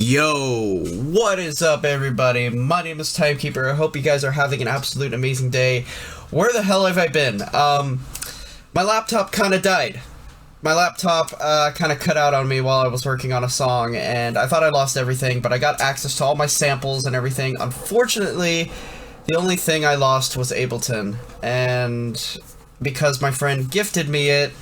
Yo, what is up everybody? My name is Timekeeper. I hope you guys are having an absolute amazing day. Where the hell have I been? My laptop kind of died. My laptop kind of cut out on me while I was working on a song, and I thought I lost everything, but I got access to all my samples and everything. Unfortunately, the only thing I lost was Ableton, and because my friend gifted me it,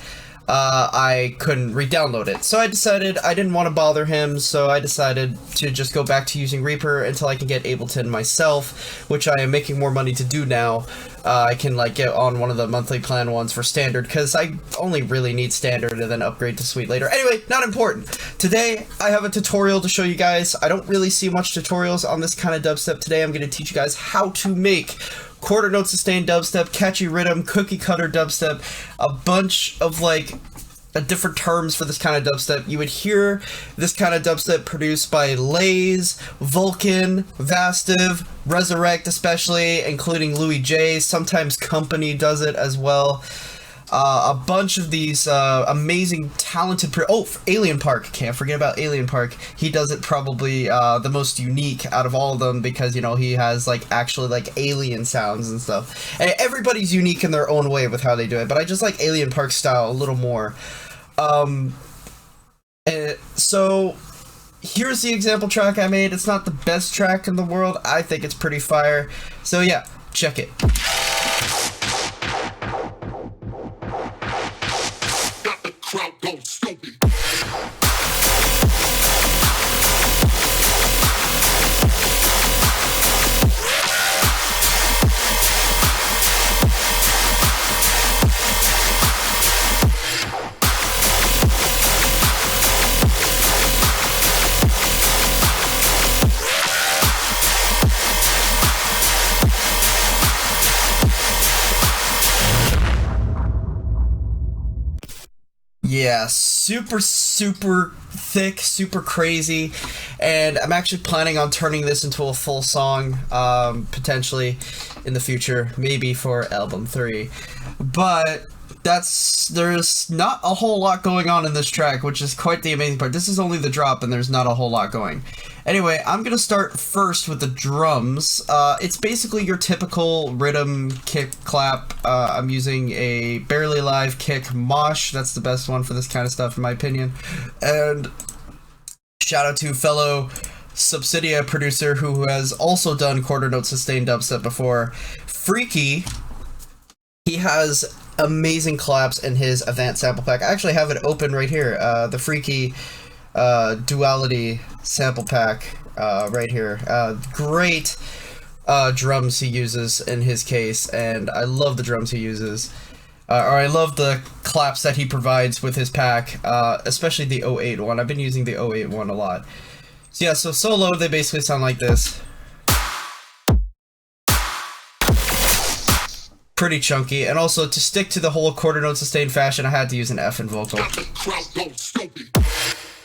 I couldn't re-download it. So I decided I didn't want to bother him, so I decided to just go back to using Reaper until I can get Ableton myself, which I am making more money to do now. I can like get on one of the monthly plan ones for standard, because I only really need standard and then upgrade to Suite later. Anyway, not important. Today, I have a tutorial to show you guys. I don't really see much tutorials on this kind of dubstep. Today, I'm going to teach you guys how to make quarter note sustained dubstep, catchy rhythm, cookie cutter dubstep, a bunch of like different terms for this kind of dubstep. You would hear this kind of dubstep produced by Layz, Vlcn, Rzrkt especially, including Louiejayxx. Sometimes Company does it as well. A bunch of these amazing, talented Alienpark, can't forget about Alienpark. He does it probably the most unique out of all of them, because, you know, he has like actually like alien sounds and stuff. And everybody's unique in their own way with how they do it, but I just like Alienpark style a little more. So here's the example track I made. It's not the best track in the world. I think it's pretty fire. So yeah, check it. Crowd goes stupid. Yeah, super thick, super crazy, and I'm actually planning on turning this into a full song, potentially in the future, maybe for album 3, but there's not a whole lot going on in this track, which is quite the amazing part. This is only the drop, and there's not a whole lot going. Anyway, I'm gonna start first with the drums. It's basically your typical rhythm kick clap. I'm using a barely live kick mosh. That's the best one for this kind of stuff, in my opinion. And shout out to fellow Subsidia producer who has also done quarter note sustained dubstep before, Freaky. He has amazing claps in his advanced sample pack. I actually have it open right here. The Freaky duality sample pack right here. Great drums he uses in his case, and I love the drums he uses. Or I love the claps that he provides with his pack, especially the 08 one. I've been using the 08 one a lot. So yeah, so solo, they basically sound like this. Pretty chunky, and also to stick to the whole quarter note sustained fashion, I had to use an F in vocal.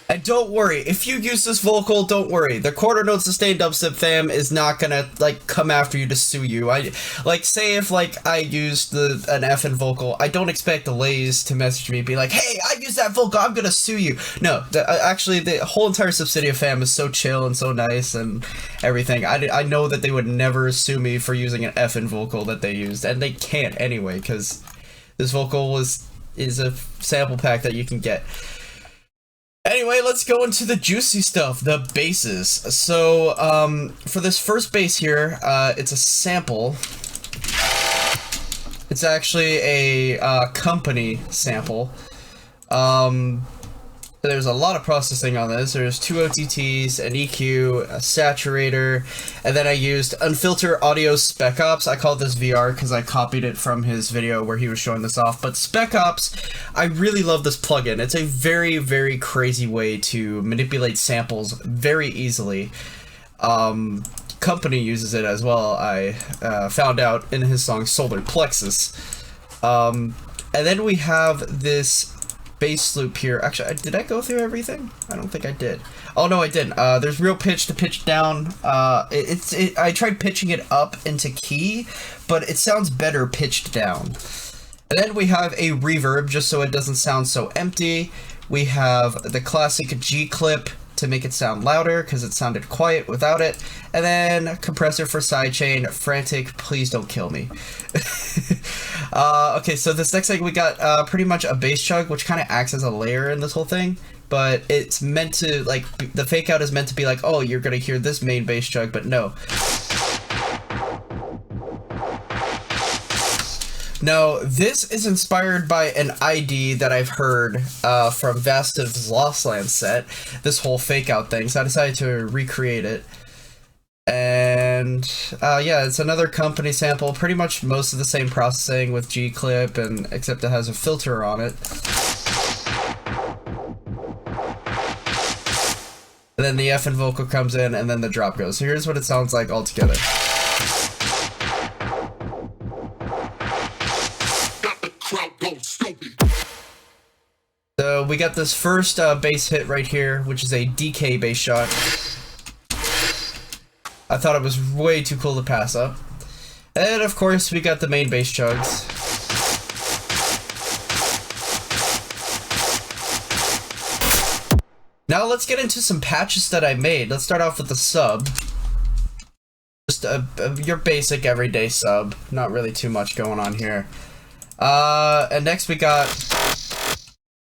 And don't worry, if you use this vocal, don't worry. The quarter note sustained dubstep fam is not gonna like come after you to sue you. Like say if like I used an F in vocal, I don't expect the Layz to message me and be like, hey, I used that vocal, I'm gonna sue you. No, actually the whole entire Subsidia fam is so chill and so nice and everything. I know that they would never sue me for using an F in vocal that they used, and they can't anyway, because this vocal is a sample pack that you can get. Anyway, let's go into the juicy stuff, the basses. So, for this first bass here, it's a sample. It's actually a Company sample. There's a lot of processing on this. There's 2 OTTs, an EQ, a saturator, and then I used Unfiltered Audio Spec Ops. I call this VR because I copied it from his video where he was showing this off. But Spec Ops, I really love this plugin. It's a very, very crazy way to manipulate samples very easily. Company uses it as well. I found out in his song Solar Plexus. And then we have this bass loop here. Actually, did I go through everything? I don't think I did. Oh no, I didn't. There's real pitch to pitch down. I tried pitching it up into key, but it sounds better pitched down. And then we have a reverb, just so it doesn't sound so empty. We have the classic G clip to make it sound louder because it sounded quiet without it. And then compressor for sidechain, frantic, please don't kill me. Okay, so this next thing we got pretty much a bass chug, which kind of acts as a layer in this whole thing. But it's meant to, like, the fake out is meant to be like, oh, you're gonna hear this main bass chug, but no. No, this is inspired by an ID that I've heard from Vastiv's Vlcn set, this whole fake out thing, so I decided to recreate it. And yeah, it's another company sample, pretty much most of the same processing with G-Clip, and except it has a filter on it. And then the F and vocal comes in, and then the drop goes. So here's what it sounds like all together. So we got this first bass hit right here, which is a DK bass shot. I thought it was way too cool to pass up. And of course we got the main bass chugs. Now let's get into some patches that I made. Let's start off with the sub. Just your basic everyday sub. Not really too much going on here. And next we got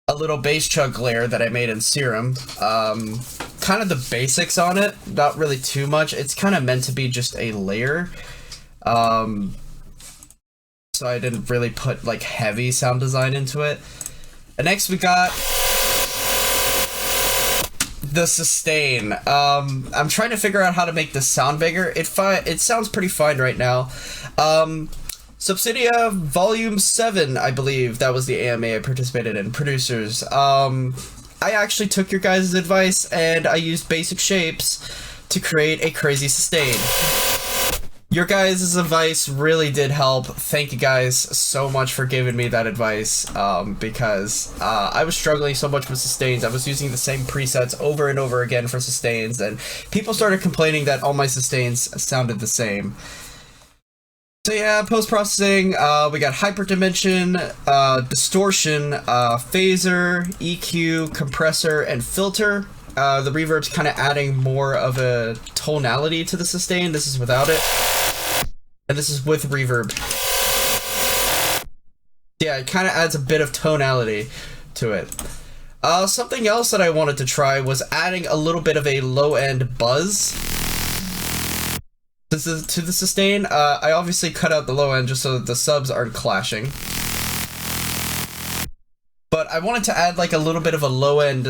a little bass chug layer that I made in Serum. Kind of the basics on it, not really too much. It's kind of meant to be just a layer. So I didn't really put like heavy sound design into it. And next we got the sustain. I'm trying to figure out how to make this sound bigger. It sounds pretty fine right now. Subsidia Volume 7, I believe, that was the AMA I participated in. Producers. I actually took your guys' advice and I used basic shapes to create a crazy sustain. Your guys' advice really did help. Thank you guys so much for giving me that advice, because I was struggling so much with sustains. I was using the same presets over and over again for sustains, and people started complaining that all my sustains sounded the same. So yeah, post-processing, we got hyperdimension, distortion, phaser, EQ, compressor, and filter. The reverb's kind of adding more of a tonality to the sustain. This is without it. And this is with reverb. Yeah, it kind of adds a bit of tonality to it. Something else that I wanted to try was adding a little bit of a low-end buzz to the sustain. I obviously cut out the low end just so that the subs aren't clashing. But I wanted to add like a little bit of a low end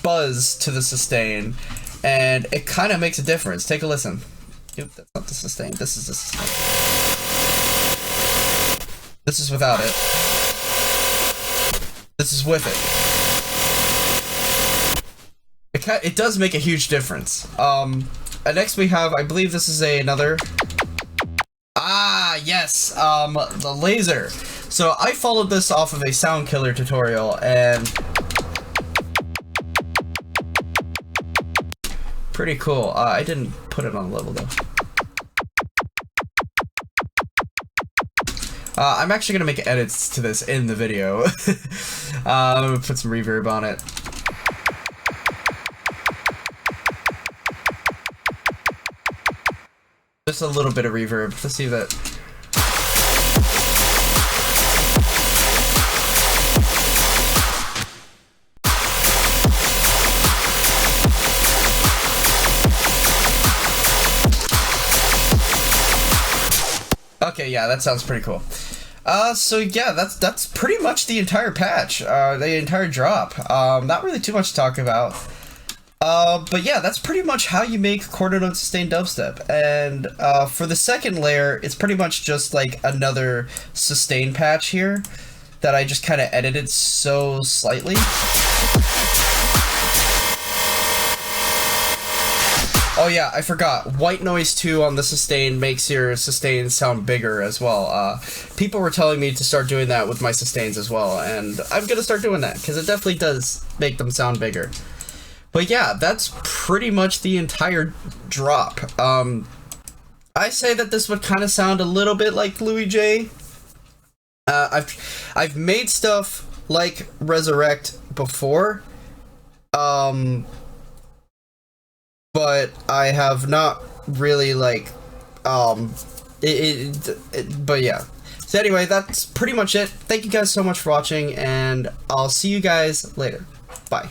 buzz to the sustain, and it kind of makes a difference. Take a listen. Yep, that's not the sustain. This is the sustain. This is without it. This is with it. It does make a huge difference. And next we have, I believe this is another... Ah, yes, the laser. So I followed this off of a sound killer tutorial, and... pretty cool. I didn't put it on level, though. I'm actually gonna make edits to this in the video. I'm gonna put some reverb on it. Just a little bit of reverb. Let's see that. Okay, yeah, that sounds pretty cool. So yeah, that's pretty much the entire patch, the entire drop. Not really too much to talk about. But yeah, that's pretty much how you make quarter note sustained dubstep. And for the second layer, it's pretty much just like another sustain patch here that I just kind of edited so slightly. Oh yeah, I forgot. White noise 2 on the sustain makes your sustain sound bigger as well. People were telling me to start doing that with my sustains as well, and I'm gonna start doing that because it definitely does make them sound bigger. But yeah, that's pretty much the entire drop. I say that this would kind of sound a little bit like Louiejayxx. I've made stuff like Rzrkt before, but I have not really like but yeah. So anyway, that's pretty much it. Thank you guys so much for watching, and I'll see you guys later. Bye.